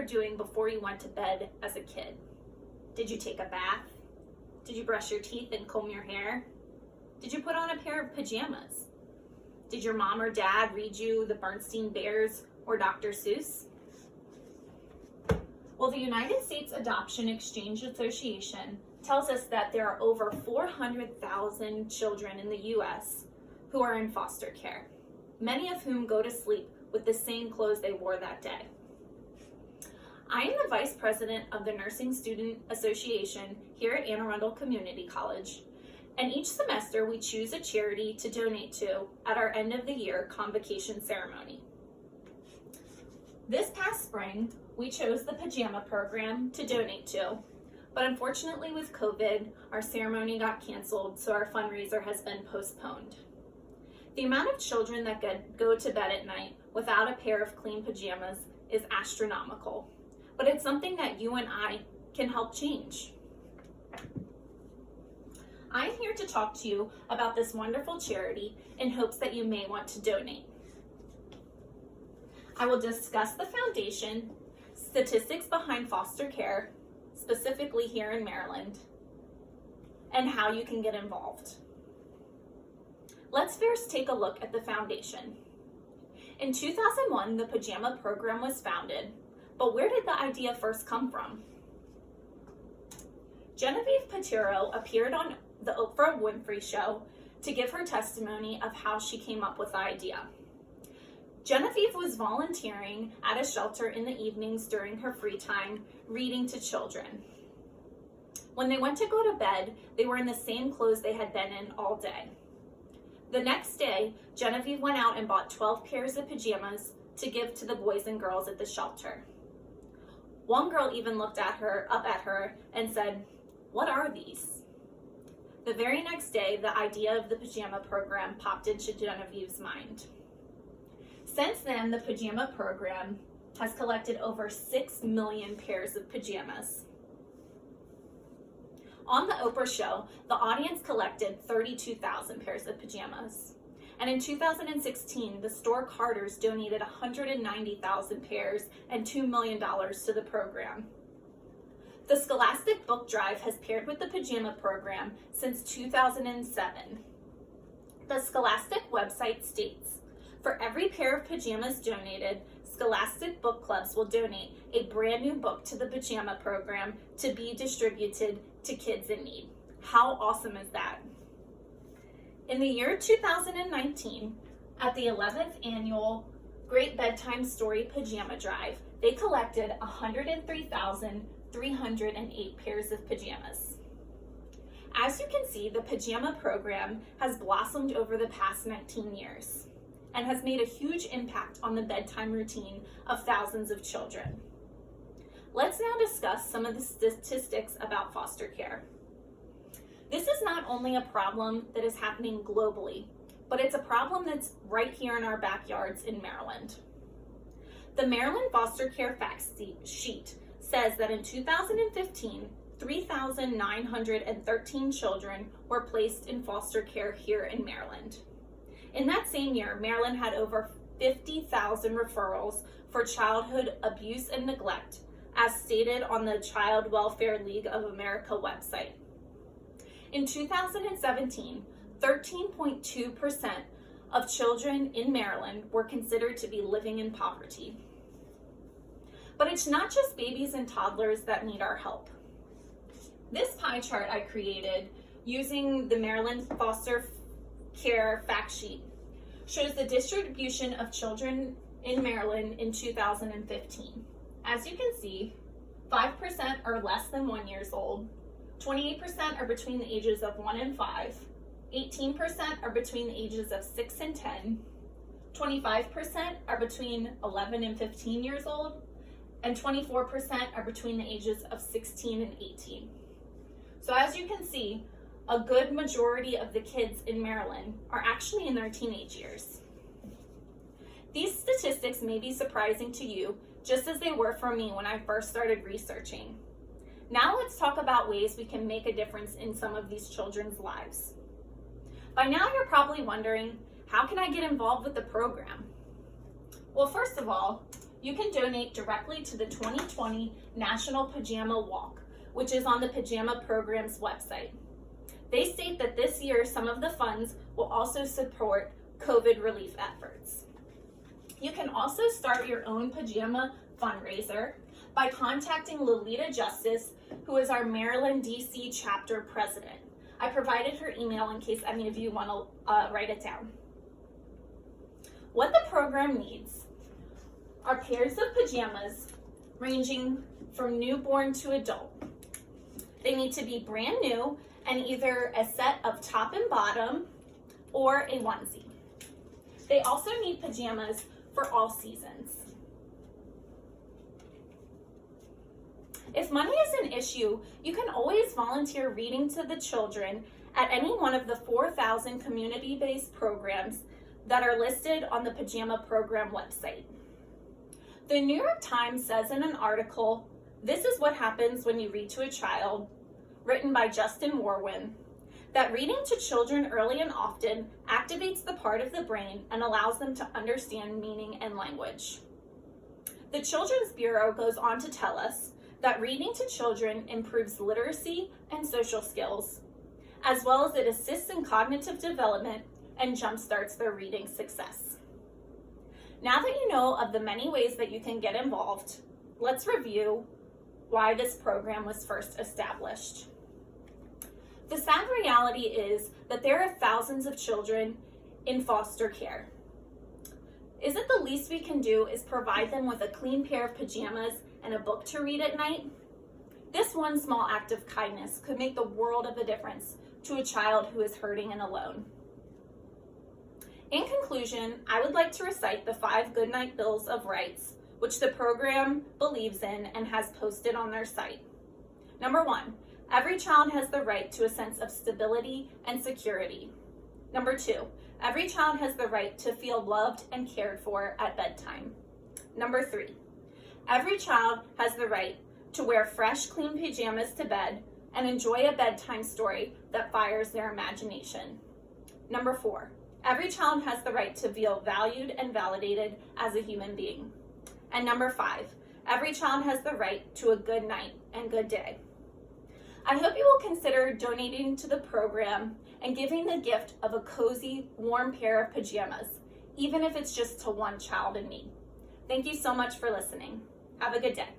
doing before you went to bed as a kid? Did you take a bath? Did you brush your teeth and comb your hair? Did you put on a pair of pajamas? Did your mom or dad read you the Bernstein Bears or Dr. Seuss? Well, the United States Adoption Exchange Association tells us that there are over 400,000 children in the U.S. who are in foster care, many of whom go to sleep with the same clothes they wore that day. I am the Vice President of the Nursing Student Association here at Anne Arundel Community College, and each semester we choose a charity to donate to at our end of the year convocation ceremony. This past spring, we chose the pajama program to donate to, but unfortunately with COVID, our ceremony got canceled, so our fundraiser has been postponed. The amount of children that go to bed at night without a pair of clean pajamas is astronomical, but it's something that you and I can help change. I'm here to talk to you about this wonderful charity in hopes that you may want to donate. I will discuss the foundation, statistics behind foster care, specifically here in Maryland, and how you can get involved. Let's first take a look at the foundation. In 2001, the pajama program was founded, but where did the idea first come from? Genevieve Patiro appeared on the Oprah Winfrey Show to give her testimony of how she came up with the idea. Genevieve was volunteering at a shelter in the evenings during her free time, reading to children. When they went to go to bed, they were in the same clothes they had been in all day. The next day, Genevieve went out and bought 12 pairs of pajamas to give to the boys and girls at the shelter. One girl even looked up at her and said, "What are these?" The very next day, the idea of the pajama program popped into Genevieve's mind. Since then, the pajama program has collected over 6 million pairs of pajamas. On the Oprah Show, the audience collected 32,000 pairs of pajamas. And in 2016, the store Carter's donated 190,000 pairs and $2 million to the program. The Scholastic Book Drive has paired with the pajama program since 2007. The Scholastic website states, "For every pair of pajamas donated, Scholastic Book Clubs will donate a brand new book to the pajama program to be distributed to kids in need." How awesome is that? In the year 2019, at the 11th annual Great Bedtime Story Pajama Drive, they collected 103,308 pairs of pajamas. As you can see, the pajama program has blossomed over the past 19 years and has made a huge impact on the bedtime routine of thousands of children. Let's now discuss some of the statistics about foster care. This is not only a problem that is happening globally, but it's a problem that's right here in our backyards in Maryland. The Maryland Foster Care Fact Sheet says that in 2015, 3,913 children were placed in foster care here in Maryland. In that same year, Maryland had over 50,000 referrals for childhood abuse and neglect, as stated on the Child Welfare League of America website. In 2017, 13.2% of children in Maryland were considered to be living in poverty. But it's not just babies and toddlers that need our help. This pie chart I created using the Maryland Foster Care Fact Sheet shows the distribution of children in Maryland in 2015. As you can see, 5% are less than 1 year old, 28% are between the ages of 1 and 5, 18% are between the ages of 6 and 10, 25% are between 11 and 15 years old, and 24% are between the ages of 16 and 18. So as you can see, a good majority of the kids in Maryland are actually in their teenage years. These statistics may be surprising to you, just as they were for me when I first started researching. Now let's talk about ways we can make a difference in some of these children's lives. By now you're probably wondering, how can I get involved with the program? Well, first of all, you can donate directly to the 2020 National Pajama Walk, which is on the Pajama Program's website. They state that this year some of the funds will also support COVID relief efforts. You can also start your own pajama fundraiser by contacting Lolita Justice, who is our Maryland, D.C. chapter president. I provided her email in case any of you want to write it down. What the program needs are pairs of pajamas ranging from newborn to adult. They need to be brand new and either a set of top and bottom or a onesie. They also need pajamas for all seasons. If money is an issue, you can always volunteer reading to the children at any one of the 4,000 community-based programs that are listed on the Pajama Program website. The New York Times says in an article, "This is what happens when you read to a child," written by Justin Warwin, that reading to children early and often activates the part of the brain and allows them to understand meaning and language. The Children's Bureau goes on to tell us that reading to children improves literacy and social skills, as well as it assists in cognitive development and jumpstarts their reading success. Now that you know of the many ways that you can get involved, let's review why this program was first established. The sad reality is that there are thousands of children in foster care. Is it the least we can do is provide them with a clean pair of pajamas and a book to read at night? This one small act of kindness could make the world of a difference to a child who is hurting and alone. In conclusion, I would like to recite the 5 Goodnight Bills of Rights, which the program believes in and has posted on their site. Number 1, every child has the right to a sense of stability and security. Number 2, every child has the right to feel loved and cared for at bedtime. Number 3, every child has the right to wear fresh, clean pajamas to bed and enjoy a bedtime story that fires their imagination. Number 4, every child has the right to feel valued and validated as a human being. And number 5, every child has the right to a good night and good day. I hope you will consider donating to the program and giving the gift of a cozy, warm pair of pajamas, even if it's just to one child in need. Thank you so much for listening. Have a good day.